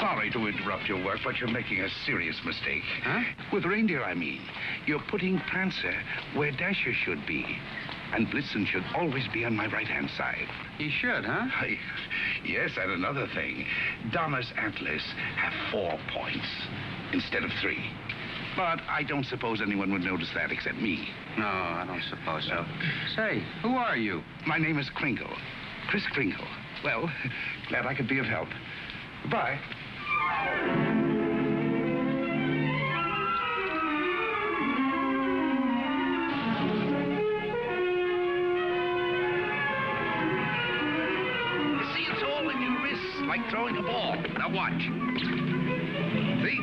Sorry to interrupt your work, but you're making a serious mistake. Huh? With reindeer, I mean. You're putting Prancer where Dasher should be. And Blitzen should always be on my right-hand side. He should, huh? Yes, and another thing. Donna's antlers have 4 points instead of 3. But I don't suppose anyone would notice that except me. No, I don't suppose so. Say, who are you? My name is Kringle. Kris Kringle. Well, glad I could be of help. Goodbye. You see, it's all in your wrists, like throwing a ball. Now watch. See?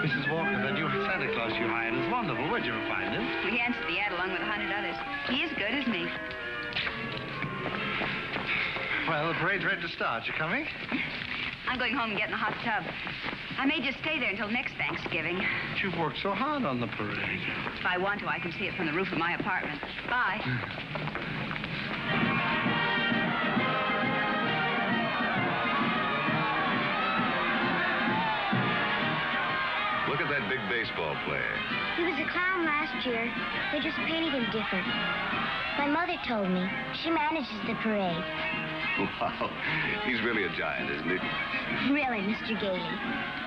Mrs. Walker, that new Santa Claus you hired is wonderful. Where'd you find him? We answered the ad along with 100 others. He is good, isn't he? Well, the parade's ready to start. You coming? I'm going home and getting a hot tub. I may just stay there until next Thanksgiving. But you've worked so hard on the parade. If I want to, I can see it from the roof of my apartment. Bye. Look at that big baseball player. He was a clown last year. They just painted him different. My mother told me. She manages the parade. Wow. He's really a giant, isn't he? Really, Mr. Gailey.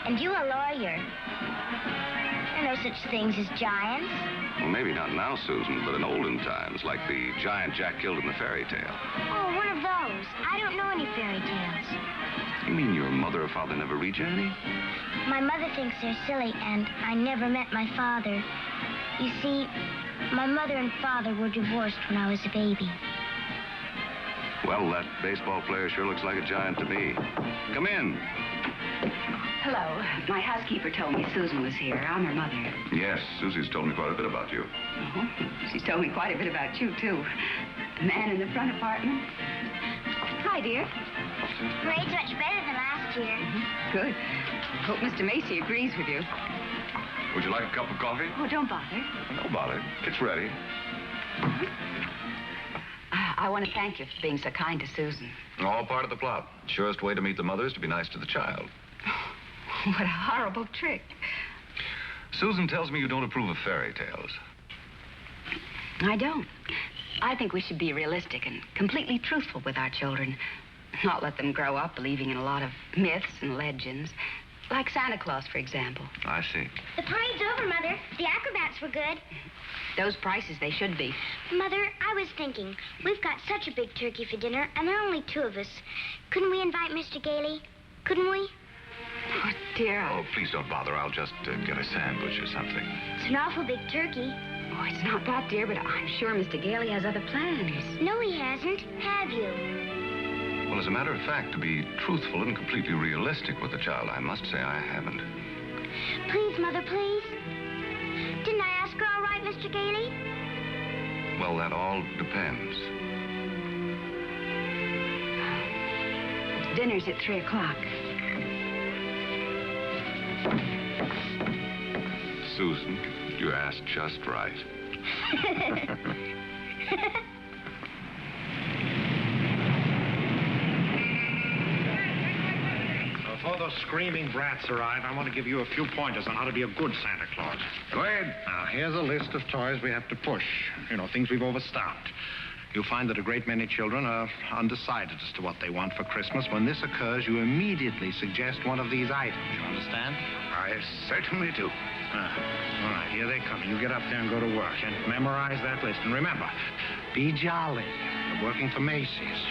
And you a lawyer. There are no such things as giants. Well, maybe not now, Susan, but in olden times, like the giant Jack killed in the fairy tale. Oh, one of those. I don't know any fairy tales. You mean your mother or father never read you any? My mother thinks they're silly, and I never met my father. You see, my mother and father were divorced when I was a baby. Well, that baseball player sure looks like a giant to me. Come in. Hello. My housekeeper told me Susan was here. I'm her mother. Yes, Susie's told me quite a bit about you. Oh, she's told me quite a bit about you, too. The man in the front apartment. Hi, dear. Parade's much better than last year. Good. Hope Mr. Macy agrees with you. Would you like a cup of coffee? Oh, don't bother. No bother. It's ready. I want to thank you for being so kind to Susan. All part of the plot. Surest way to meet the mother is to be nice to the child. What a horrible trick. Susan tells me you don't approve of fairy tales. I don't. I think we should be realistic and completely truthful with our children. Not let them grow up believing in a lot of myths and legends. Like Santa Claus, for example. I see. The parade's over, Mother. The acrobats were good. Those prices, they should be. Mother, I was thinking, we've got such a big turkey for dinner, and there are only 2 of us. Couldn't we invite Mr. Gailey? Couldn't we? Oh, dear. Oh, please don't bother. I'll just get a sandwich or something. It's an awful big turkey. Oh, it's not that, dear, but I'm sure Mr. Gailey has other plans. No, he hasn't. Have you? Well, as a matter of fact, to be truthful and completely realistic with the child, I must say I haven't. Please, Mother, please. Didn't I ask her all right, Mr. Gailey? Well, that all depends. Dinner's at 3 o'clock. Susan, you asked just right. Before those screaming brats arrive, I want to give you a few pointers on how to be a good Santa Claus. Go ahead. Now, here's a list of toys we have to push. You know, things we've overstocked. You'll find that a great many children are undecided as to what they want for Christmas. When this occurs, you immediately suggest one of these items. You understand? I certainly do. All right, here they come. You get up there and go to work and memorize that list. And remember, be jolly. You're working for Macy's.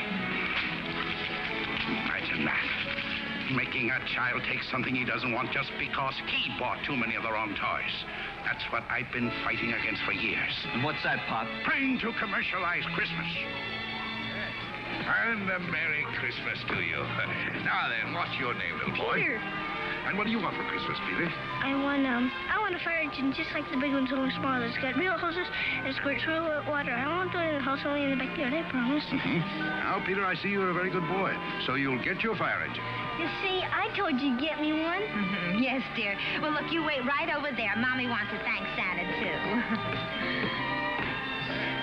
Imagine that. Making a child take something he doesn't want just because he bought too many of the wrong toys. That's what I've been fighting against for years. And what's that, Pop? Trying to commercialize Christmas. And a Merry Christmas to you. Now then, what's your name, little boy? Peter. And what do you want for Christmas, Peter? I want a fire engine just like the big ones, only smaller. It's got real hoses and it squirts real water. I don't want to do it in the house, only in the backyard, I promise. Now, Peter, I see you're a very good boy, so you'll get your fire engine. You see, I told you to get me one. Yes, dear. Well, look, you wait right over there. Mommy wants to thank Santa, too.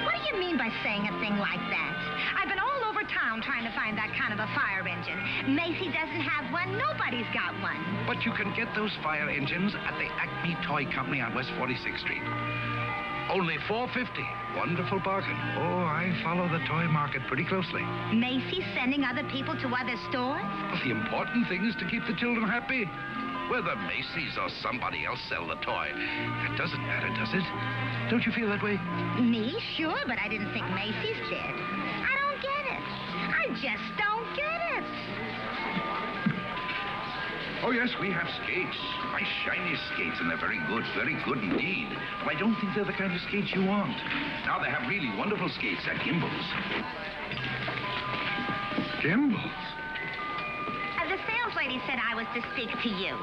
What do you mean by saying a thing like that? I've been all over town trying to find that kind of a fire engine. Macy doesn't have one. Nobody's got one. But you can get those fire engines at the Acme Toy Company on West 46th Street. Only $4.50. Wonderful bargain. Oh, I follow the toy market pretty closely. Macy's sending other people to other stores? But the important thing is to keep the children happy. Whether Macy's or somebody else sell the toy, that doesn't matter, does it? Don't you feel that way? Me? Sure, but I didn't think Macy's did. I don't get it. I just don't get it. Oh, yes, we have skates. Nice, shiny skates, and they're very good indeed. But I don't think they're the kind of skates you want. Now, they have really wonderful skates at Gimbel's. Gimbel's? The sales lady said I was to speak to you.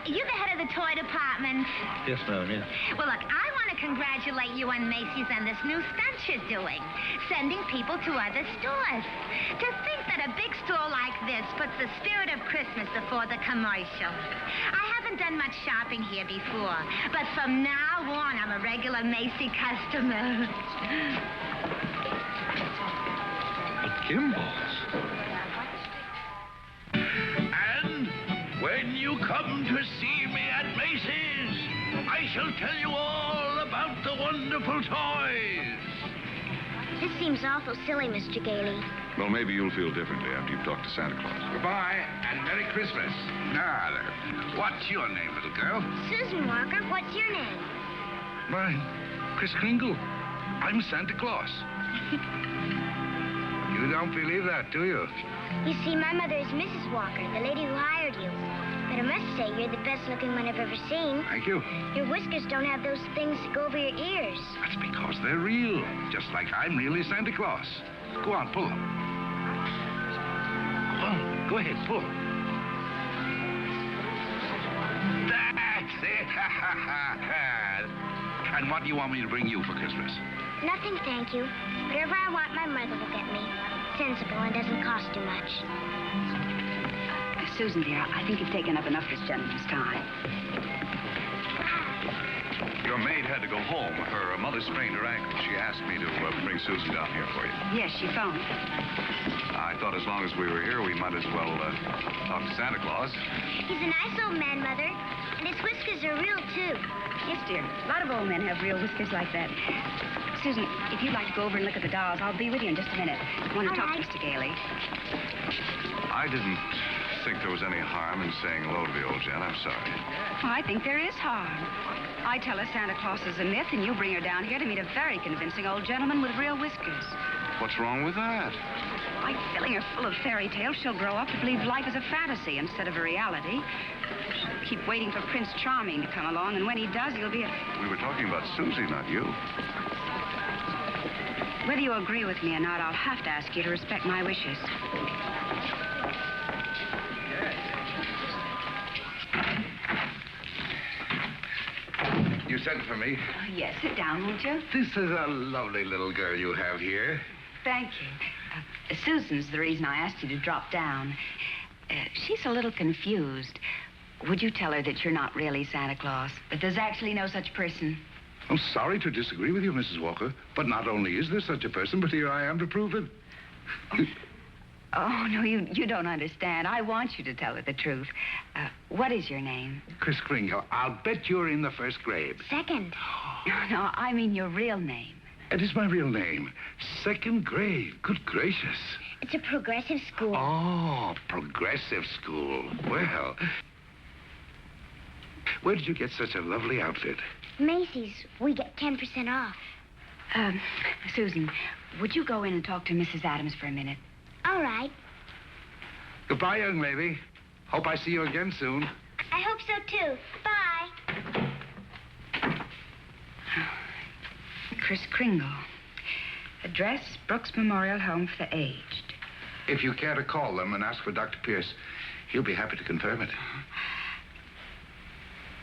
You the head of the toy department? Yes, ma'am, yes. Well, look, I want to congratulate you on Macy's and this new stunt you're doing, sending people to other stores. To think that a big store like this puts the spirit of Christmas before the commercial. I haven't done much shopping here before, but from now on, I'm a regular Macy customer. But Gimbel's. And when you come to see me at Macy's, I shall tell you all about the wonderful toys. This seems awful silly, Mr. Gailey. Well, maybe you'll feel differently after you've talked to Santa Claus. Goodbye, and Merry Christmas. Now, what's your name, little girl? Susan Walker, what's your name? Mine, Kris Kringle. I'm Santa Claus. You don't believe that, do you? You see, my mother is Mrs. Walker, the lady who hired you. But I must say, you're the best-looking one I've ever seen. Thank you. Your whiskers don't have those things that go over your ears. That's because they're real, just like I'm really Santa Claus. Go on, pull them. Well, go ahead, pull. That's it. And what do you want me to bring you for Christmas? Nothing, thank you. Whatever I want, my mother will get me. Sensible and doesn't cost too much. Susan, dear, I think you've taken up enough of this gentleman's time. Your maid had to go home. Her mother sprained her ankle. She asked me to bring Susan down here for you. Yes, she phoned. I thought as long as we were here, we might as well talk to Santa Claus. He's a nice old man, Mother. And his whiskers are real, too. Yes, dear. A lot of old men have real whiskers like that. Susan, if you'd like to go over and look at the dolls, I'll be with you in just a minute. I want to talk to Mr. Gailey. I didn't think there was any harm in saying hello to the old gent. I'm sorry. Oh, I think there is harm. I tell her Santa Claus is a myth, and you bring her down here to meet a very convincing old gentleman with real whiskers. What's wrong with that? By filling her full of fairy tales, she'll grow up to believe life is a fantasy instead of a reality. She'll keep waiting for Prince Charming to come along, and when he does, he'll be a... We were talking about Susie, not you. Whether you agree with me or not, I'll have to ask you to respect my wishes. You sent for me. Oh, yes, sit down, won't you? This is a lovely little girl you have here. Thank you. Susan's the reason I asked you to drop down. She's a little confused. Would you tell her that you're not really Santa Claus? That there's actually no such person? I'm sorry to disagree with you, Mrs. Walker, but not only is there such a person, but here I am to prove it. Oh, no, you don't understand. I want you to tell her the truth. What is your name? Kris Kringle, I'll bet you're in the first grade. Second. No, I mean your real name. It is my real name. Second grade. Good gracious. It's a progressive school. Oh, progressive school. Well, where did you get such a lovely outfit? Macy's. We get 10% off. Susan, would you go in and talk to Mrs. Adams for a minute? All right. Goodbye, young lady. Hope I see you again soon. I hope so, too. Bye. Kris Kringle. Address, Brooks Memorial Home for the Aged. If you care to call them and ask for Dr. Pierce, he'll be happy to confirm it.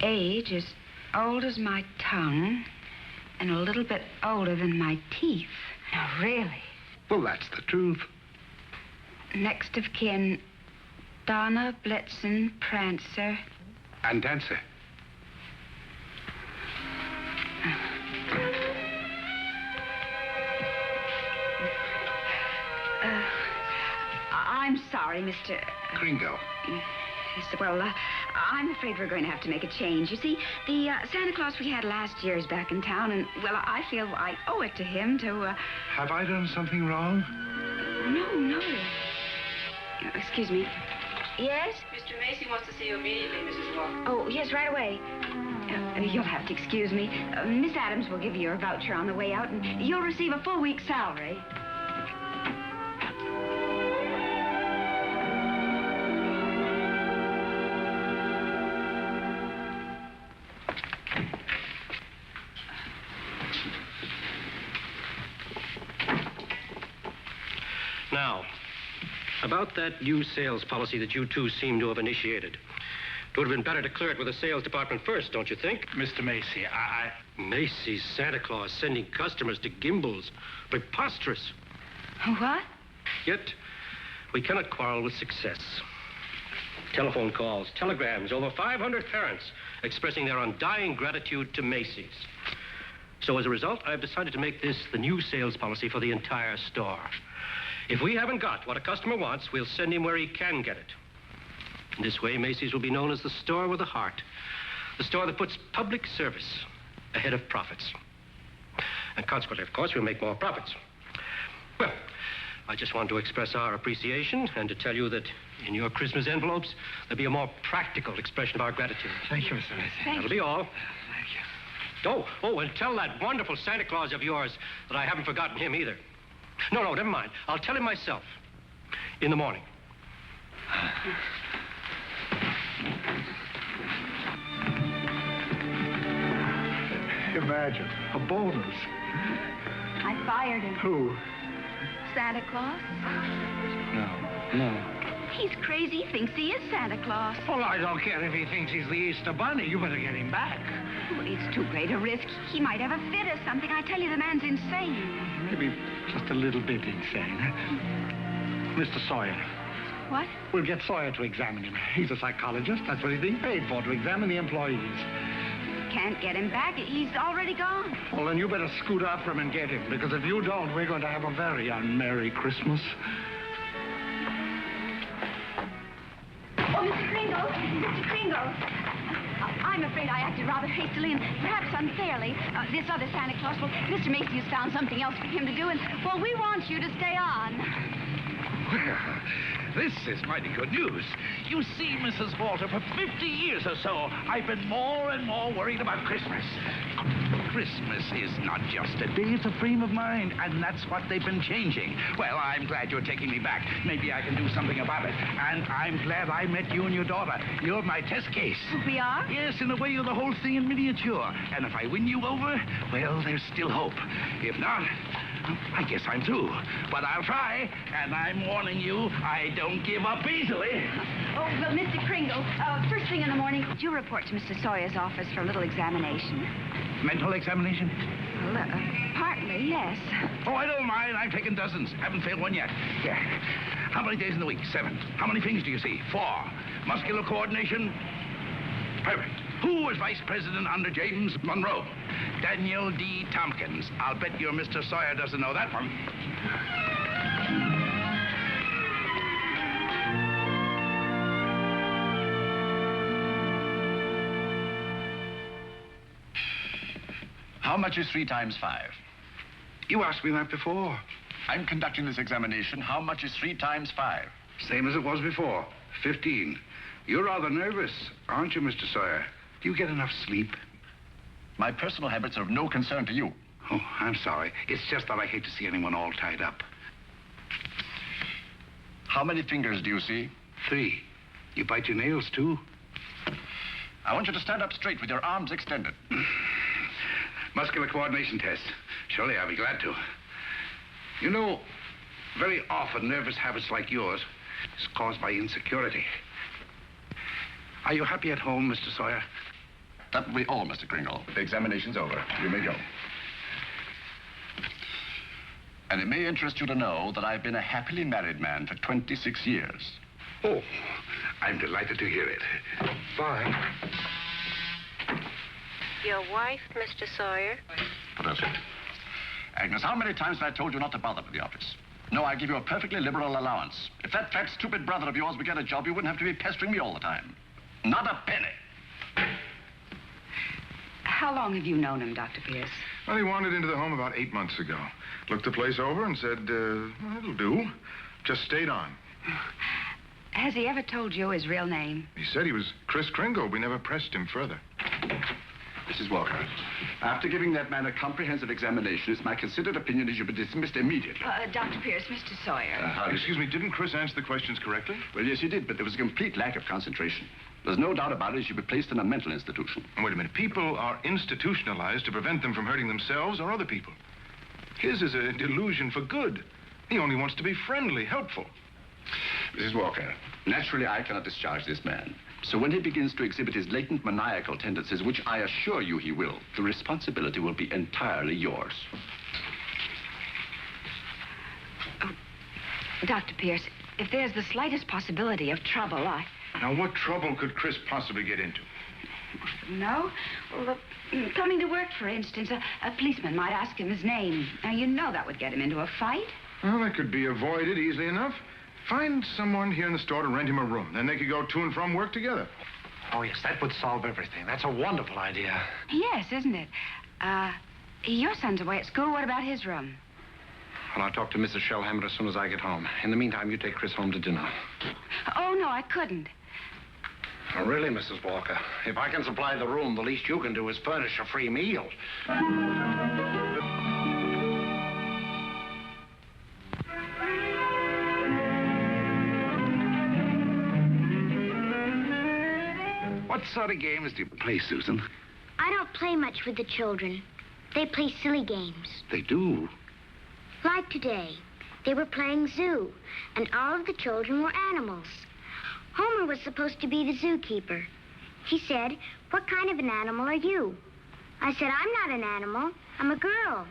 Age is old as my tongue and a little bit older than my teeth. Now, really. Well, that's the truth. Next of kin, Donna, Blitzen, Prancer. And Dancer. I'm sorry, Mr. Kringle. Yes, well, I'm afraid we're going to have to make a change. You see, the Santa Claus we had last year is back in town, and, well, I feel I owe it to him to, Have I done something wrong? No. Excuse me. Yes? Mr. Macy wants to see you immediately, Mrs. Walker. Oh, yes, right away. You'll have to excuse me. Miss Adams will give you your voucher on the way out, and you'll receive a full week's salary. Now, about that new sales policy that you two seem to have initiated. It would have been better to clear it with the sales department first, don't you think? Mr. Macy, Macy's Santa Claus sending customers to Gimbel's. Preposterous. What? Yet, we cannot quarrel with success. Telephone calls, telegrams, over 500 parents expressing their undying gratitude to Macy's. So as a result, I've decided to make this the new sales policy for the entire store. If we haven't got what a customer wants, we'll send him where he can get it. In this way, Macy's will be known as the store with a heart. The store that puts public service ahead of profits. And consequently, of course, we'll make more profits. Well, I just want to express our appreciation and to tell you that in your Christmas envelopes, there'll be a more practical expression of our gratitude. Thank you, Mr. Macy. That'll be all. Thank you. Oh, and tell that wonderful Santa Claus of yours that I haven't forgotten him either. No, never mind. I'll tell him myself. In the morning. Imagine, a bonus. I fired him. Who? Santa Claus? No. He's crazy. He thinks he is Santa Claus. Well, I don't care if he thinks he's the Easter Bunny. You better get him back. Well, it's too great a risk. He might have a fit or something. I tell you, the man's insane. Maybe just a little bit insane. Mr. Sawyer. What? We'll get Sawyer to examine him. He's a psychologist. That's what he's being paid for, to examine the employees. Can't get him back. He's already gone. Well, then you better scoot after him and get him, because if you don't, we're going to have a very unmerry Christmas. Oh, Mr. Kringle. Mr. Kringle. I'm afraid I acted rather hastily and perhaps unfairly. This other Santa Claus, well, Mr. Macy has found something else for him to do, and, well, we want you to stay on. Well, this is mighty good news. You see, Mrs. Walter, for 50 years or so, I've been more and more worried about Christmas. Christmas is not just a day, it's a frame of mind, and that's what they've been changing. Well, I'm glad you're taking me back. Maybe I can do something about it. And I'm glad I met you and your daughter. You're my test case. We are? Yes, in a way, you're the whole thing in miniature. And if I win you over, well, there's still hope. If not, I guess I'm through. But I'll try, and I'm warning you, I don't give up easily. Oh, well, Mr. Kringle, first thing in the morning, could you report to Mr. Sawyer's office for a little examination? Mental examination? Well, partly, yes. Oh, I don't mind. I've taken dozens. Haven't failed one yet. Yeah. How many days in the week? 7. How many things do you see? 4. Muscular coordination? Perfect. Who was vice president under James Monroe? Daniel D. Tompkins. I'll bet your Mr. Sawyer doesn't know that one. How much is 3 times 5? You asked me that before. I'm conducting this examination. How much is 3 times 5? Same as it was before. 15. You're rather nervous, aren't you, Mr. Sawyer? Do you get enough sleep? My personal habits are of no concern to you. Oh, I'm sorry. It's just that I hate to see anyone all tied up. How many fingers do you see? 3. You bite your nails, too? I want you to stand up straight with your arms extended. Muscular coordination test. Surely I'll be glad to. You know, very often nervous habits like yours is caused by insecurity. Are you happy at home, Mr. Sawyer? That will be all, Mr. Kringle. The examination's over. You may go. And it may interest you to know that I've been a happily married man for 26 years. Oh, I'm delighted to hear it. Bye. Your wife, Mr. Sawyer? What else? Agnes, how many times have I told you not to bother with the office? No, I give you a perfectly liberal allowance. If that fat, stupid brother of yours would get a job, you wouldn't have to be pestering me all the time. Not a penny. How long have you known him, Dr. Pierce? Well, he wandered into the home about 8 months ago. Looked the place over and said, well, it'll do. Just stayed on. Has he ever told you his real name? He said he was Kris Kringle. We never pressed him further. Mrs. Walker, after giving that man a comprehensive examination, it's my considered opinion he should be dismissed immediately. Dr. Pierce, Mr. Sawyer. Excuse me, didn't Kris answer the questions correctly? Well, yes, he did, but there was a complete lack of concentration. There's no doubt about it, he should be placed in a mental institution. Wait a minute. People are institutionalized to prevent them from hurting themselves or other people. His is a delusion for good. He only wants to be friendly, helpful. Mrs. Walker, naturally I cannot discharge this man. So when he begins to exhibit his latent maniacal tendencies, which I assure you he will, the responsibility will be entirely yours. Oh, Dr. Pierce, if there's the slightest possibility of trouble, Now, what trouble could Kris possibly get into? No? Well, coming to work, for instance, a policeman might ask him his name. Now, you know that would get him into a fight. Well, that could be avoided easily enough. Find someone here in the store to rent him a room. Then they could go to and from work together. Oh, yes, that would solve everything. That's a wonderful idea. Yes, isn't it? Your son's away at school. What about his room? Well, I'll talk to Mrs. Shellhammer as soon as I get home. In the meantime, you take Kris home to dinner. Oh, no, I couldn't. Oh, really, Mrs. Walker? If I can supply the room, the least you can do is furnish a free meal. What sort of games do you play, Susan? I don't play much with the children. They play silly games. They do. Like today, they were playing zoo, and all of the children were animals. Homer was supposed to be the zookeeper. He said, "What kind of an animal are you?" I said, "I'm not an animal. I'm a girl."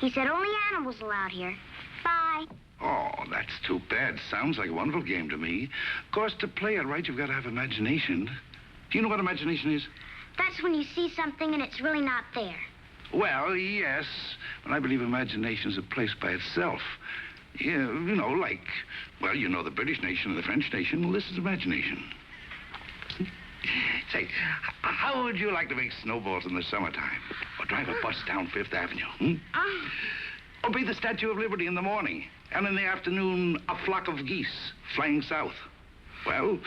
He said, "Only animals allowed here. Bye." Oh, that's too bad. Sounds like a wonderful game to me. Of course, to play it right, you've got to have imagination. Do you know what imagination is? That's when you see something and it's really not there. Well, yes. But I believe imagination is a place by itself. Yeah, you know, like, well, you know the British nation and the French nation. Well, this is imagination. Say, how would you like to make snowballs in the summertime? Or drive a bus down Fifth Avenue, Or be the Statue of Liberty in the morning, and in the afternoon, a flock of geese flying south? Well,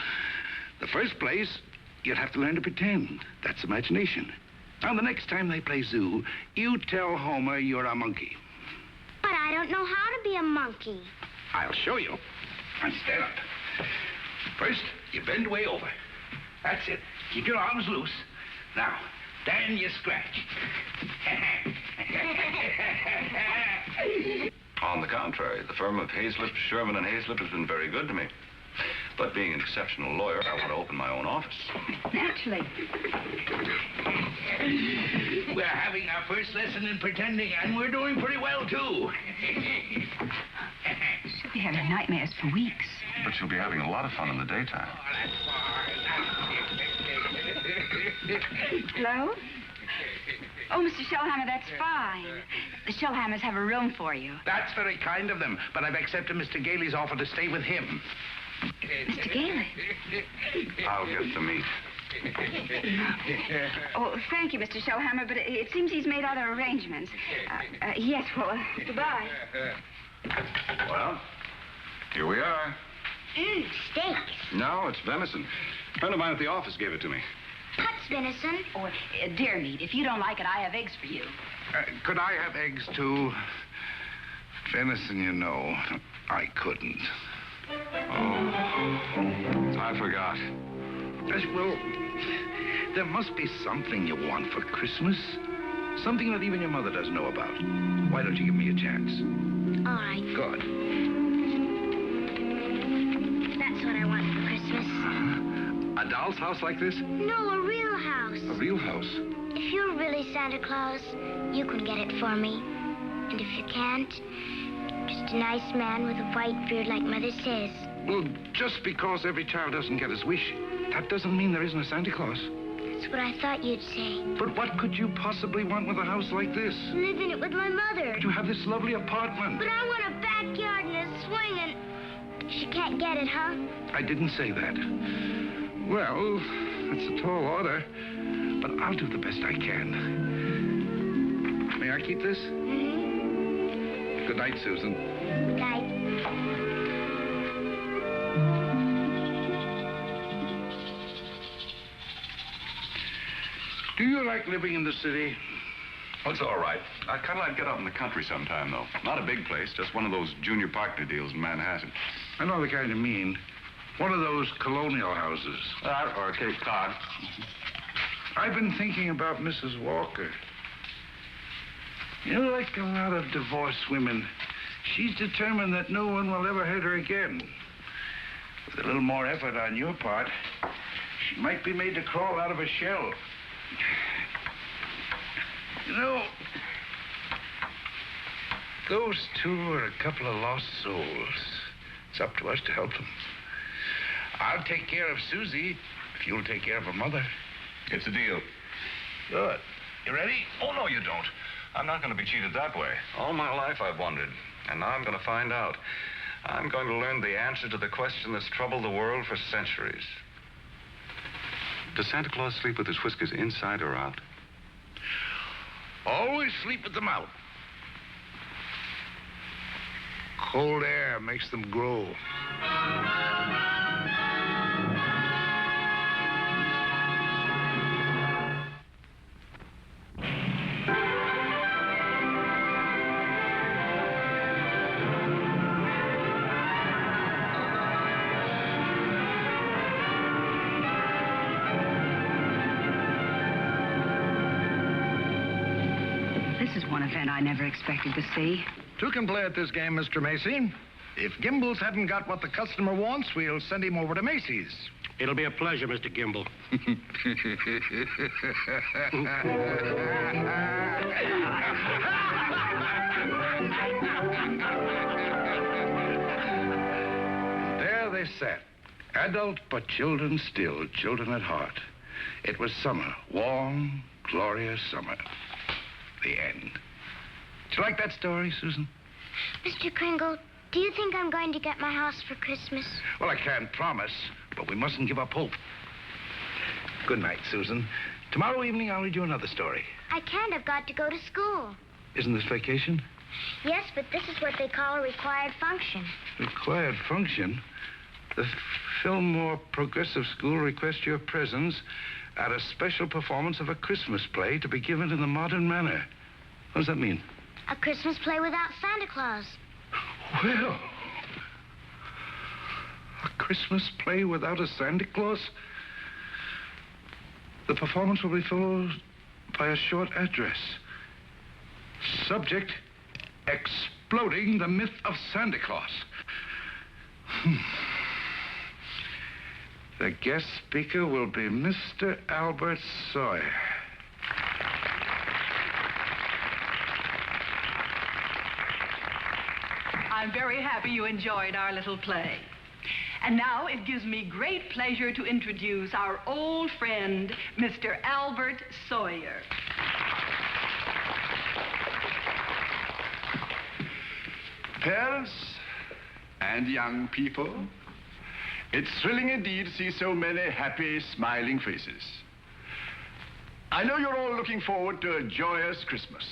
the first place, you'd have to learn to pretend. That's imagination. Now, the next time they play zoo, you tell Homer you're a monkey. But I don't know how to be a monkey. I'll show you. And stand up. First, you bend way over. That's it. Keep your arms loose. Now, then you scratch. On the contrary, the firm of Hazlitt, Sherman, and Hazlitt has been very good to me. But being an exceptional lawyer, I want to open my own office. Naturally. We're having our first lesson in pretending, and we're doing pretty well, too. She'll be having nightmares for weeks. But she'll be having a lot of fun in the daytime. Hello? Oh, Mr. Shellhammer, that's fine. The Shellhammers have a room for you. That's very kind of them, but I've accepted Mr. Gailey's offer to stay with him. Mr. Gailey? I'll get the meat. Oh, thank you, Mr. Shellhammer, but it seems he's made other arrangements. Yes, well, goodbye. Well, here we are. Steak. No, it's venison. A friend of mine at the office gave it to me. What's venison? Oh, deer meat. If you don't like it, I have eggs for you. Could I have eggs, too? Venison, you know, I couldn't. Oh, I forgot. Well, there must be something you want for Christmas. Something that even your mother doesn't know about. Why don't you give me a chance? All right. Good. That's what I want for Christmas. A doll's house like this? No, a real house. A real house? If you're really Santa Claus, you can get it for me. And if you can't, just a nice man with a white beard like Mother says. Well, just because every child doesn't get his wish, that doesn't mean there isn't a Santa Claus. That's what I thought you'd say. But what could you possibly want with a house like this? Live in it with my mother. You have this lovely apartment. But I want a backyard swing and she can't get it, huh? I didn't say that. Well, it's a tall order, but I'll do the best I can. May I keep this? Mm-hmm. Good night, Susan. Good night. Do you like living in the city? Oh, it's all right. I'd kind of like to get out in the country sometime, though. Not a big place, just one of those junior partner deals in Manhattan. I know the kind you mean. One of those colonial houses. Or Cape Cod. I've been thinking about Mrs. Walker. You know, like a lot of divorced women, she's determined that no one will ever hurt her again. With a little more effort on your part, she might be made to crawl out of a shell. You know, those two are a couple of lost souls. It's up to us to help them. I'll take care of Susie if you'll take care of her mother. It's a deal. Good. You ready? Oh, no, you don't. I'm not going to be cheated that way. All my life I've wondered, and now I'm going to find out. I'm going to learn the answer to the question that's troubled the world for centuries. Does Santa Claus sleep with his whiskers inside or out? Always sleep with them out. Cold air makes them grow. This is one event I never expected to see. Two can play at this game, Mr. Macy. If Gimbals hadn't got what the customer wants, we'll send him over to Macy's. It'll be a pleasure, Mr. Gimble. There they sat, adult but children still, children at heart. It was summer, warm, glorious summer. The end. Did you like that story, Susan? Mr. Kringle, do you think I'm going to get my house for Christmas? Well, I can't promise, but we mustn't give up hope. Good night, Susan. Tomorrow evening, I'll read you another story. I can't. I've got to go to school. Isn't this vacation? Yes, but this is what they call a required function. Required function? The Fillmore Progressive School requests your presence at a special performance of a Christmas play to be given in the modern manner. What does that mean? A Christmas play without Santa Claus. Well, a Christmas play without a Santa Claus? The performance will be followed by a short address. Subject, exploding the myth of Santa Claus. The guest speaker will be Mr. Albert Sawyer. I'm very happy you enjoyed our little play. And now it gives me great pleasure to introduce our old friend, Mr. Albert Sawyer. Parents and young people, it's thrilling indeed to see so many happy, smiling faces. I know you're all looking forward to a joyous Christmas.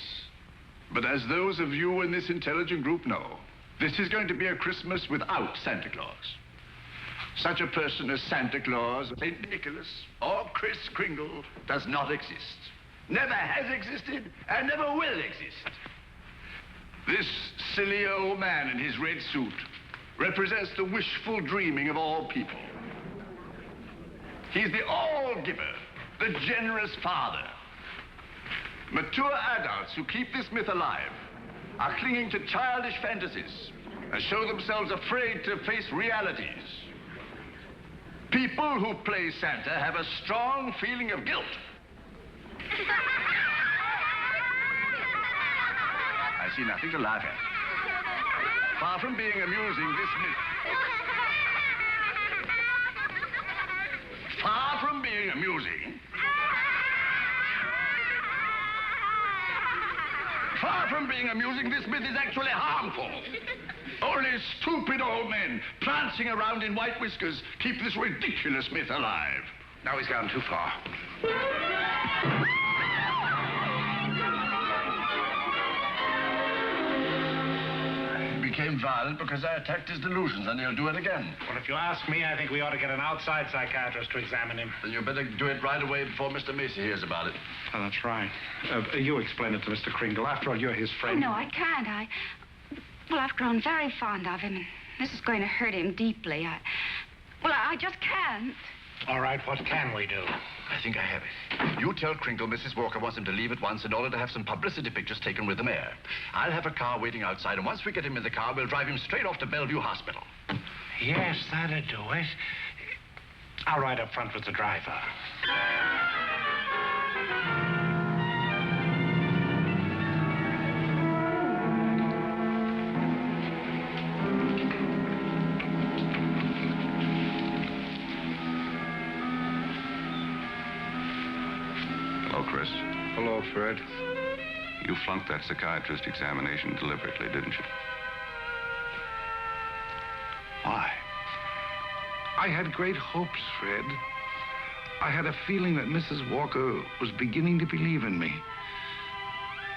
But as those of you in this intelligent group know, this is going to be a Christmas without Santa Claus. Such a person as Santa Claus, St. Nicholas, or Kris Kringle does not exist. Never has existed and never will exist. This silly old man in his red suit represents the wishful dreaming of all people. He's the all-giver, the generous father. Mature adults who keep this myth alive are clinging to childish fantasies and show themselves afraid to face realities. People who play Santa have a strong feeling of guilt. I see nothing to laugh at. Far from being amusing, this myth... Far from being amusing... Far from from being amusing, this myth is actually harmful. Only stupid old men prancing around in white whiskers keep this ridiculous myth alive. Now he's gone too far. He became violent because I attacked his delusions, and he'll do it again. Well, if you ask me, I think we ought to get an outside psychiatrist to examine him. Then you better do it right away before Mr. Macy hears about it. Oh, that's right. You explain it to Mr. Kringle. After all, you're his friend. Oh, no, I can't. Well, I've grown very fond of him, and this is going to hurt him deeply. I just can't. All right, what can we do? I think I have it. You tell Kringle Mrs. Walker wants him to leave at once in order to have some publicity pictures taken with the mayor. I'll have a car waiting outside, and once we get him in the car, we'll drive him straight off to Bellevue Hospital. Yes, that'd do it. I'll ride up front with the driver. Kris. Hello, Fred. You flunked that psychiatrist examination deliberately, didn't you? Why? I had great hopes, Fred. I had a feeling that Mrs. Walker was beginning to believe in me.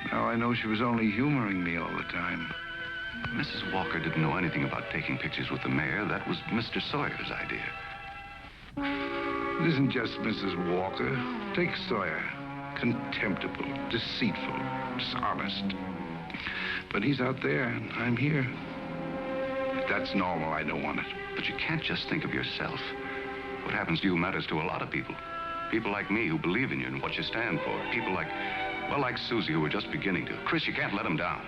Now I know she was only humoring me all the time. Mrs. Walker didn't know anything about taking pictures with the mayor. That was Mr. Sawyer's idea. It isn't just Mrs. Walker. Take Sawyer. Contemptible, deceitful, dishonest. But he's out there, and I'm here. If that's normal, I don't want it. But you can't just think of yourself. What happens to you matters to a lot of people. People like me who believe in you and what you stand for. People like Susie who are just beginning to. Kris, you can't let them down.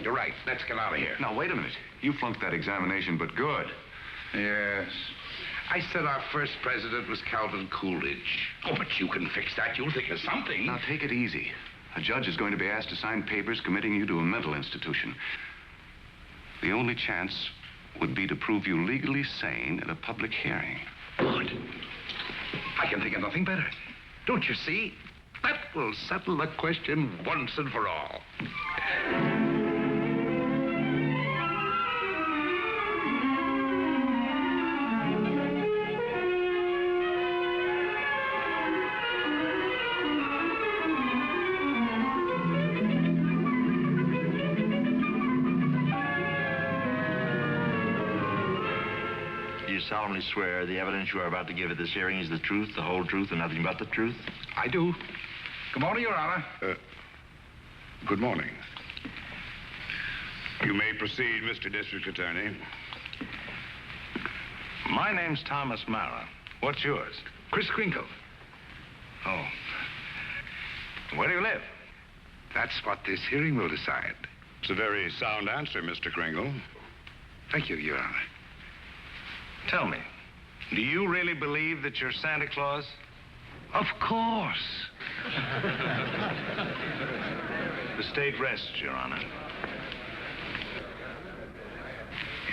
You're right. Let's get out of here. Now, wait a minute. You flunked that examination, but good. Yes. I said our first president was Calvin Coolidge. Oh, but you can fix that. You'll think of something. Now, take it easy. A judge is going to be asked to sign papers committing you to a mental institution. The only chance would be to prove you legally sane at a public hearing. Good. I can think of nothing better. Don't you see? That will settle the question once and for all. Solemnly swear the evidence you are about to give at this hearing is the truth, the whole truth, and nothing but the truth? I do. Good morning, Your Honor. Good morning. You may proceed, Mr. District Attorney. My name's Thomas Mara. What's yours? Kris Kringle. Oh. Where do you live? That's what this hearing will decide. It's a very sound answer, Mr. Kringle. Thank you, Your Honor. Tell me, do you really believe that you're Santa Claus? Of course. The state rests, Your Honor.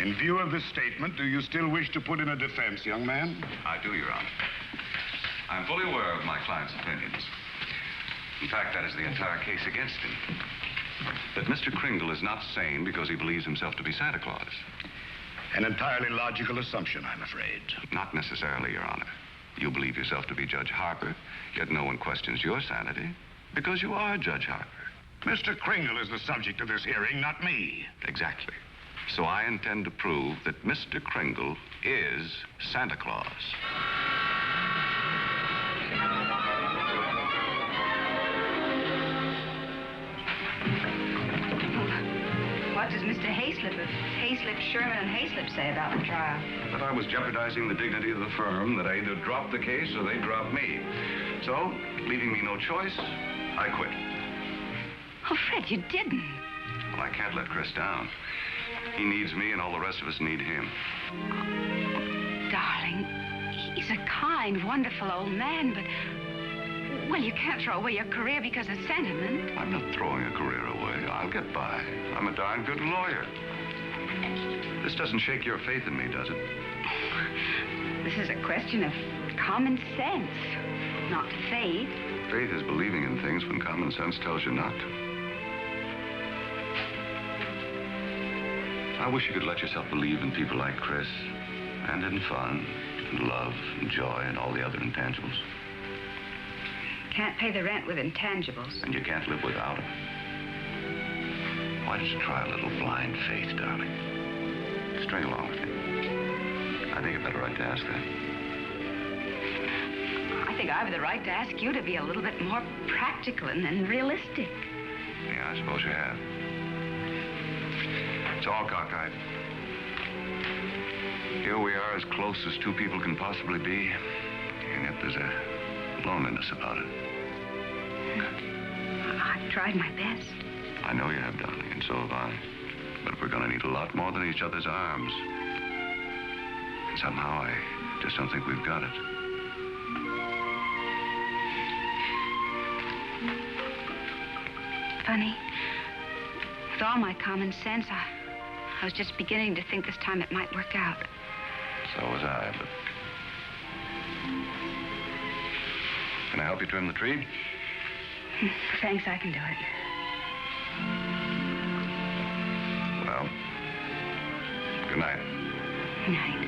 In view of this statement, do you still wish to put in a defense, young man? I do, Your Honor. I'm fully aware of my client's opinions. In fact, that is the entire case against him. But Mr. Kringle is not sane because he believes himself to be Santa Claus. An entirely logical assumption, I'm afraid. Not necessarily, Your Honor. You believe yourself to be Judge Harper, yet no one questions your sanity because you are Judge Harper. Mr. Kringle is the subject of this hearing, not me. Exactly. So I intend to prove that Mr. Kringle is Santa Claus. What does Mr. Hayslip of Hayslip, Sherman, and Hayslip say about the trial? That I was jeopardizing the dignity of the firm, that I either dropped the case or they dropped me. So, leaving me no choice, I quit. Oh, Fred, you didn't. Well, I can't let Kris down. He needs me, and all the rest of us need him. Darling, he's a kind, wonderful old man, but... Well, you can't throw away your career because of sentiment. I'm not throwing a career away. I'll get by. I'm a darn good lawyer. This doesn't shake your faith in me, does it? This is a question of common sense, not faith. Faith is believing in things when common sense tells you not to. I wish you could let yourself believe in people like Kris, and in fun, and love, and joy, and all the other intangibles. Can't pay the rent with intangibles. And you can't live without them. Why don't you try a little blind faith, darling? String along with me. I think you've got a right to ask that. I think I have the right to ask you to be a little bit more practical and realistic. Yeah, I suppose you have. It's all cockeyed. Here we are, as close as two people can possibly be, and yet there's a loneliness about it. I've tried my best. I know you have, darling, and so have I. But we're going to need a lot more than each other's arms. And somehow I just don't think we've got it. Funny. With all my common sense, I was just beginning to think this time it might work out. So was I, but... Can I help you trim the tree? Thanks, I can do it. Well, good night. Good night.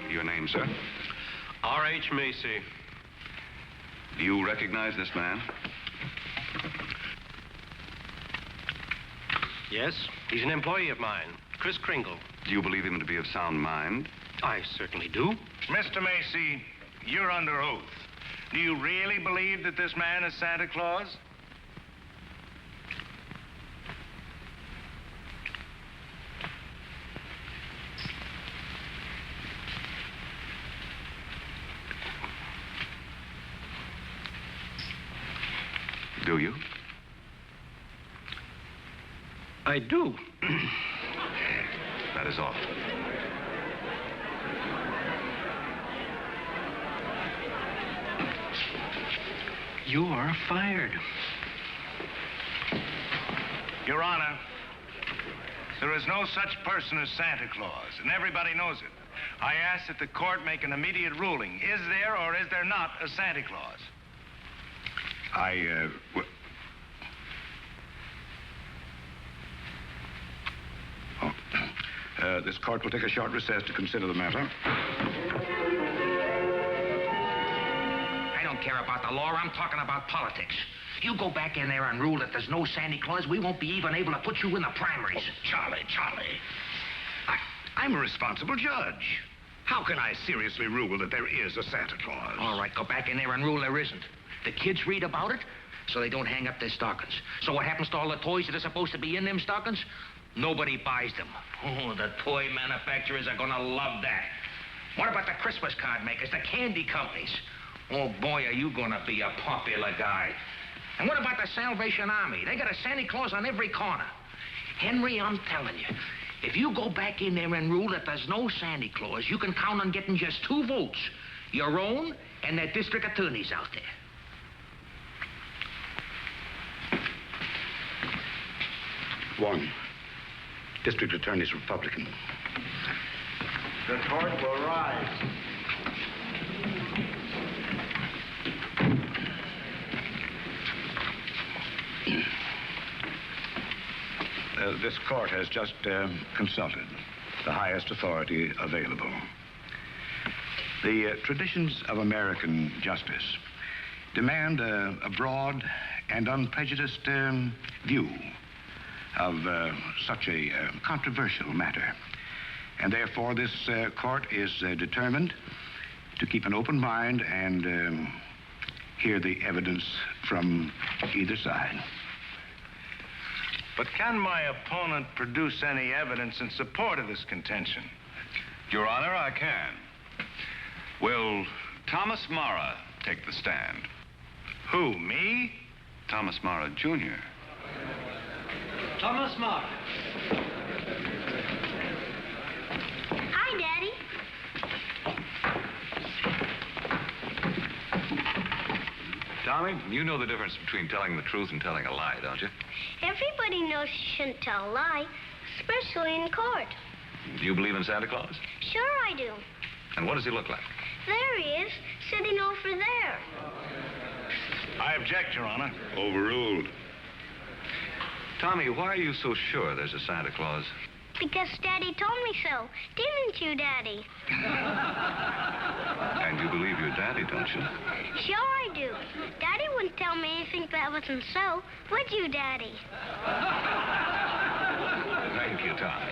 Your name, sir? R.H. Macy. Do you recognize this man? Yes, he's an employee of mine, Kris Kringle. Do you believe him to be of sound mind? I certainly do. Mr. Macy, you're under oath. Do you really believe that this man is Santa Claus? Do you? I do. That is all. You are fired. Your Honor, there is no such person as Santa Claus, and everybody knows it. I ask that the court make an immediate ruling. Is there or is there not a Santa Claus? This court will take a short recess to consider the matter. I don't care about the law. I'm talking about politics. You go back in there and rule that there's no Santa Claus, we won't be even able to put you in the primaries. Charlie. I'm a responsible judge. How can I seriously rule that there is a Santa Claus? All right, go back in there and rule there isn't. The kids read about it, so they don't hang up their stockings. So what happens to all the toys that are supposed to be in them stockings? Nobody buys them. Oh, the toy manufacturers are gonna love that. What about the Christmas card makers, the candy companies? Oh, boy, are you gonna be a popular guy. And what about the Salvation Army? They got a Santa Claus on every corner. Henry, I'm telling you, if you go back in there and rule that there's no Santa Claus, you can count on getting just 2 votes. Your own and that district attorney's out there. One. District Attorney's Republican. The court will rise. This court has just consulted the highest authority available. The traditions of American justice demand a broad and unprejudiced view of such a controversial matter. And therefore, this court is determined to keep an open mind and hear the evidence from either side. But can my opponent produce any evidence in support of this contention? Your Honor, I can. Will Thomas Mara take the stand? Who, me? Thomas Mara, Jr. Thomas Mara. Hi, Daddy. Tommy, you know the difference between telling the truth and telling a lie, don't you? Everybody knows you shouldn't tell a lie, especially in court. Do you believe in Santa Claus? Sure I do. And what does he look like? There he is, sitting over there. I object, Your Honor. Overruled. Tommy, why are you so sure there's a Santa Claus? Because Daddy told me so. Didn't you, Daddy? And you believe your daddy, don't you? Sure I do. Daddy wouldn't tell me anything that wasn't so. Would you, Daddy? Thank you, Tommy.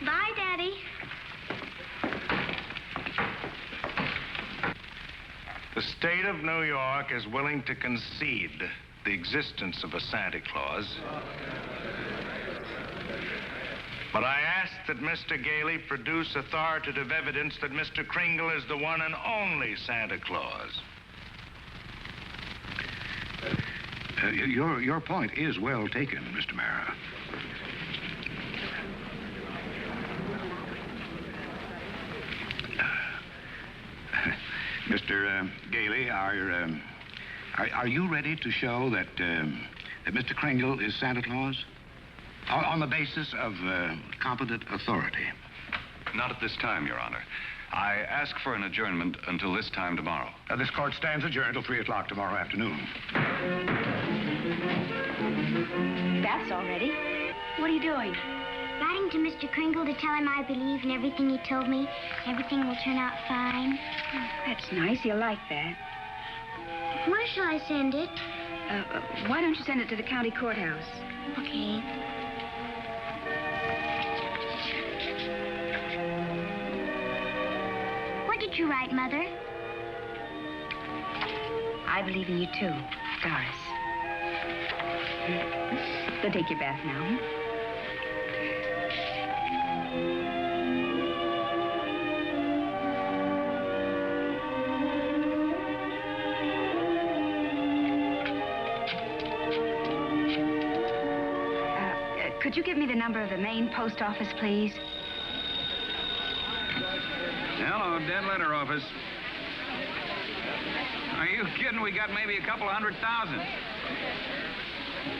Bye, Daddy. The state of New York is willing to concede the existence of a Santa Claus. But I ask that Mr. Gailey produce authoritative evidence that Mr. Kringle is the one and only Santa Claus. Your point is well taken, Mr. Mara. Mr. Gailey, are you ready to show that Mr. Kringle is Santa Claus? On the basis of competent authority? Not at this time, Your Honor. I ask for an adjournment until this time tomorrow. This court stands adjourned till 3 o'clock tomorrow afternoon. That's all ready. What are you doing? Writing to Mr. Kringle to tell him I believe in everything he told me. Everything will turn out fine. Oh, that's nice. He'll like that. Where shall I send it? Why don't you send it to the county courthouse? Okay. What did you write, Mother? I believe in you, too, Doris. Go take your bath now. Could you give me the number of the main post office, please? Hello, dead letter office. Are you kidding? We got maybe a couple of 100,000.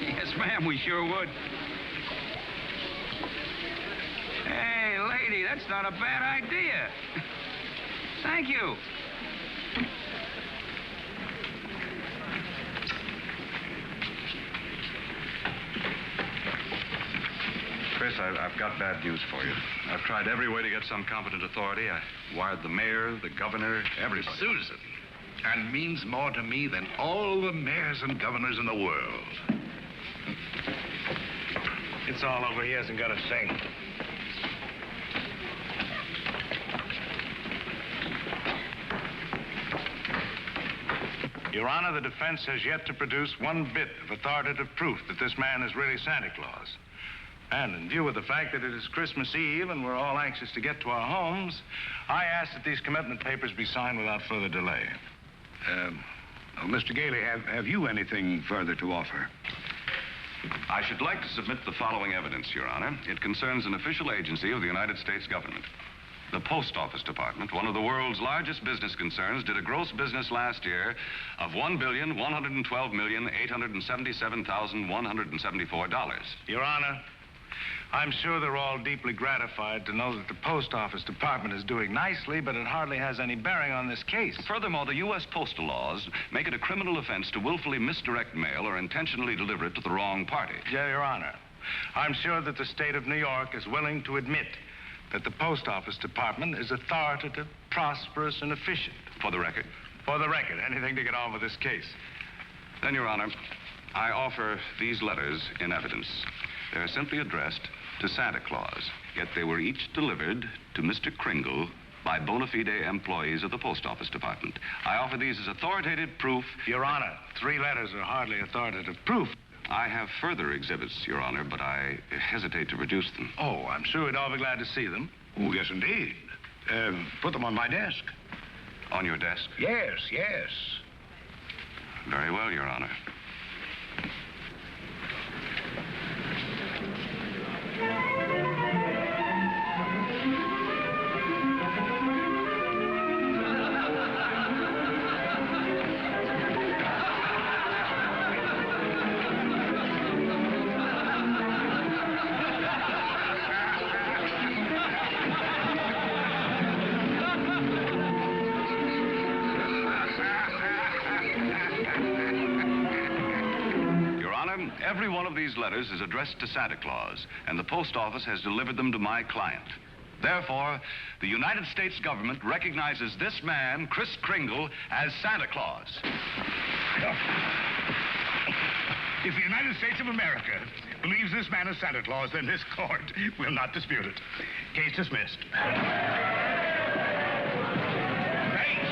Yes, ma'am, we sure would. Hey, lady, that's not a bad idea. Thank you. Chris, I've got bad news for you. I've tried every way to get some competent authority. I wired the mayor, the governor, everybody. Susan. And means more to me than all the mayors and governors in the world. It's all over. He hasn't got a thing. Your Honor, the defense has yet to produce one bit of authoritative proof that this man is really Santa Claus. And in view of the fact that it is Christmas Eve and we're all anxious to get to our homes, I ask that these commitment papers be signed without further delay. Mr. Gailey, have you anything further to offer? I should like to submit the following evidence, Your Honor. It concerns an official agency of the United States government. The Post Office Department, one of the world's largest business concerns, did a gross business last year of $1,112,877,174. Your Honor, I'm sure they're all deeply gratified to know that the Post Office Department is doing nicely, but it hardly has any bearing on this case. Furthermore, the U.S. postal laws make it a criminal offense to willfully misdirect mail or intentionally deliver it to the wrong party. Yeah, Your Honor. I'm sure that the state of New York is willing to admit that the Post Office Department is authoritative, prosperous, and efficient. For the record? For the record. Anything to get on with this case. Then, Your Honor, I offer these letters in evidence. They're simply addressed to Santa Claus, yet they were each delivered to Mr. Kringle by bona fide employees of the Post Office Department. I offer these as authoritative proof. Your Honor, 3 letters are hardly authoritative proof. I have further exhibits, Your Honor, but I hesitate to produce them. Oh, I'm sure we'd all be glad to see them. Oh, yes, indeed. Put them on my desk. On your desk? Yes, yes. Very well, Your Honor. Every one of these letters is addressed to Santa Claus, and the post office has delivered them to my client. Therefore, the United States government recognizes this man, Kris Kringle, as Santa Claus. If the United States of America believes this man is Santa Claus, then this court will not dispute it. Case dismissed. Thank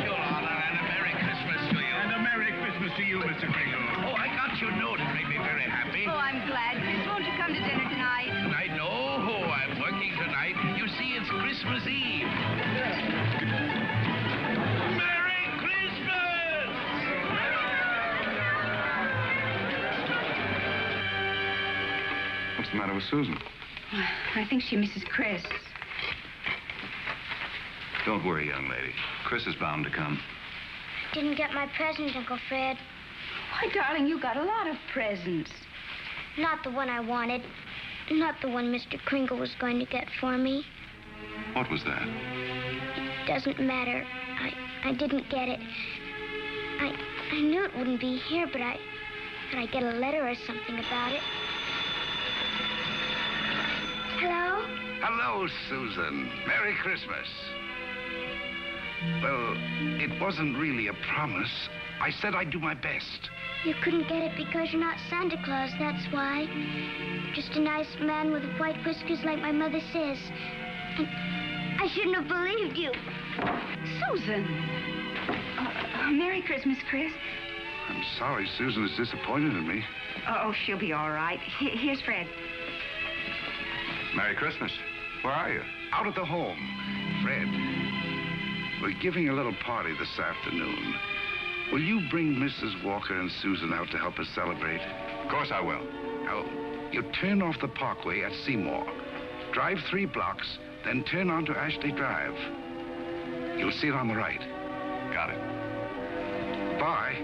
you, Lana, and a Merry Christmas to you. And a Merry Christmas to you, Mr. Kringle. Oh, I got your note. It made me very happy. Oh, I'm glad. Kris, won't you come to dinner tonight? Tonight? No, I'm working tonight. You see, it's Christmas Eve. Merry Christmas! What's the matter with Susan? I think she misses Kris. Don't worry, young lady. Kris is bound to come. Didn't get my present, Uncle Fred. Why, darling, you got a lot of presents. Not the one I wanted. Not the one Mr. Kringle was going to get for me. What was that? It doesn't matter. I didn't get it. I knew it wouldn't be here, but I get a letter or something about it. Hello? Hello, Susan. Merry Christmas. Well, it wasn't really a promise. I said I'd do my best. You couldn't get it because you're not Santa Claus, that's why. Just a nice man with white whiskers like my mother says. And I shouldn't have believed you. Susan. Merry Christmas, Kris. I'm sorry Susan is disappointed in me. Oh, she'll be all right. Here's Fred. Merry Christmas. Where are you? Out at the home. Fred, we're giving a little party this afternoon. Will you bring Mrs. Walker and Susan out to help us celebrate? Of course I will. Now, you turn off the parkway at Seymour. Drive 3 blocks, then turn onto Ashley Drive. You'll see it on the right. Got it. Bye.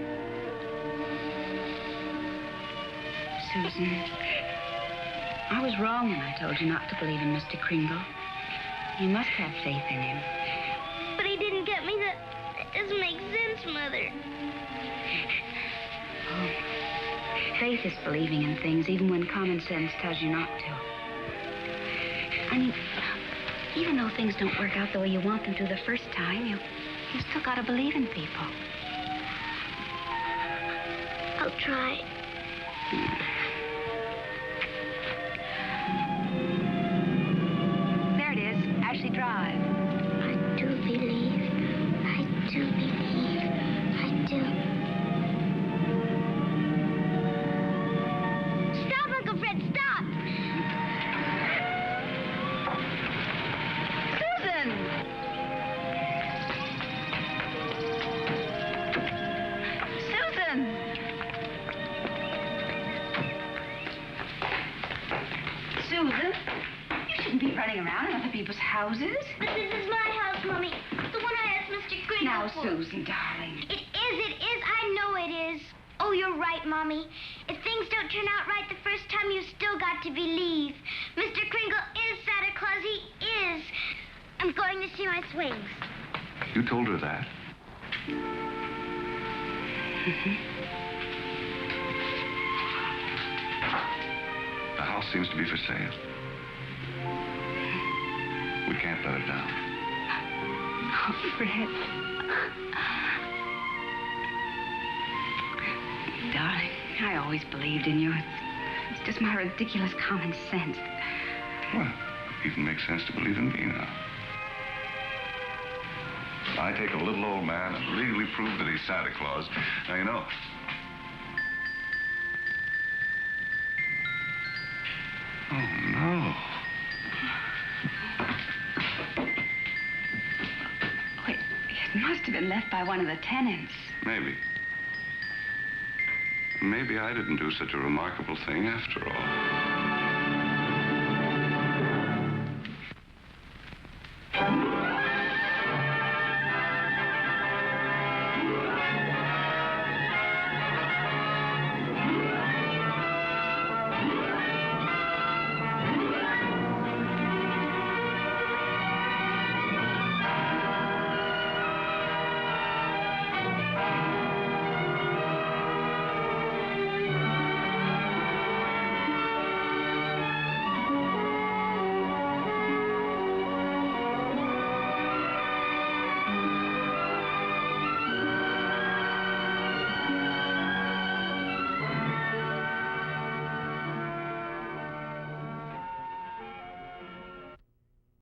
Susan, I was wrong when I told you not to believe in Mr. Kringle. You must have faith in him. But he didn't get me that. That doesn't make sense, Mother. Oh, faith is believing in things even when common sense tells you not to. I mean, even though things don't work out the way you want them to the first time, you still got to believe in people. I'll try. There it is, Ashley Drive. I do believe. I do believe. I do. Stop, Uncle Fred, stop! Susan! Susan! Susan? You shouldn't be running around in other people's houses. But this is my house, Mommy. The one I asked Mr. Kringle Now, for. Susan, darling. It is. I know it is. Oh, you're right, Mommy. If things don't turn out right the first time, you've still got to believe. Mr. Kringle is Santa Claus. He is. I'm going to see my swings. You told her that? The house seems to be for sale. We can't let it down. Oh, Fred. Darling, I always believed in you. It's just my ridiculous common sense. Well, it even makes sense to believe in me now. I take a little old man and legally prove that he's Santa Claus. Now, you know. Oh, no. Wait, it must have been left by one of the tenants. Maybe. Maybe I didn't do such a remarkable thing after all.